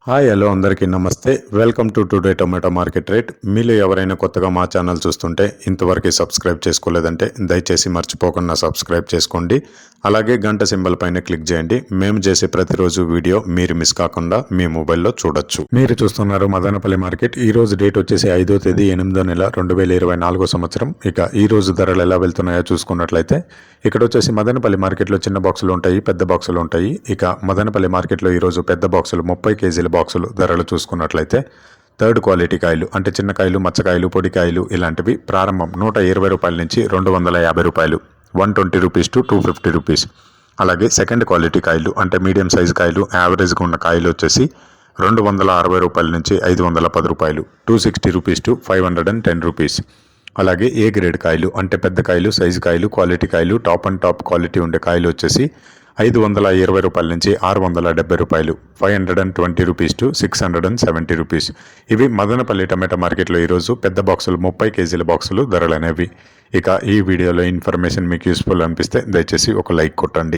Hi hello అందరికీ నమస్తే. Welcome to today tomato market rate. మీలో ఎవరైనా కొత్తగా మా ఛానల్ చూస్తుంటే ఇంతవరకు సబ్స్క్రైబ్ చేసుకోలేదంటే దయచేసి మర్చిపోకుండా సబ్స్క్రైబ్ చేసుకోండి. అలాగే గంట సింబల్ పైన క్లిక్ చేయండి. మేము చేసే ప్రతిరోజు వీడియో మీరు మిస్ కాకుండా మీ మొబైల్లో చూడొచ్చు. మీరు చూస్తున్నారు మదనపల్లి మార్కెట్. ఈ రోజు డేట్ వచ్చేసి 5వ తేదీ 8వ నెల 2024 సంవత్సరం. ఇక ఈ రోజు ధరలు ఎలా వెళ్తున్నాయో చూసుకున్నట్లయితే ఇక్కడ వచ్చేసి మదనపల్లి మార్కెట్లో చిన్న బాక్సులు ఉంటాయి, పెద్ద బాక్సులు ఉంటాయి. ఇక మదనపల్లి మార్కెట్లో ఈరోజు పెద్ద బాక్సులు 30 కేజీల బాక్సులు ధరలు చూసుకున్నట్లయితే థర్డ్ క్వాలిటీ కాయలు అంటే చిన్న కాయలు, మచ్చకాయలు, పొడికాయలు ఇలాంటివి ప్రారంభం 120 రూపాయల నుంచి 250 రూపాయలు, 120 రూపీస్ టు 250 రూపీస్. అలాగే సెకండ్ క్వాలిటీ కాయలు అంటే మీడియం సైజు కాయలు, యావరేజ్గా ఉన్న కాయలు వచ్చేసి 260 రూపాయల నుంచి 510 రూపాయలు, 260 రూపీస్ టు 510 రూపీస్. అలాగే ఏ గ్రేడ్ కాయలు అంటే పెద్ద కాయలు, సైజు కాయలు, క్వాలిటీ కాయలు, టాప్ అండ్ టాప్ క్వాలిటీ ఉండే కాయలు వచ్చేసి 520 రూపాయల నుంచి 670 రూపాయలు, 520 రూపీస్ టు 670 రూపీస్. ఇవి మదనపల్లి టమాటా మార్కెట్లో ఈరోజు పెద్ద బాక్సులు 30 కేజీల బాక్సులు ధరలు అనేవి. ఇక ఈ వీడియోలో ఇన్ఫర్మేషన్ మీకు యూస్ఫుల్ అనిపిస్తే దయచేసి ఒక లైక్ కొట్టండి.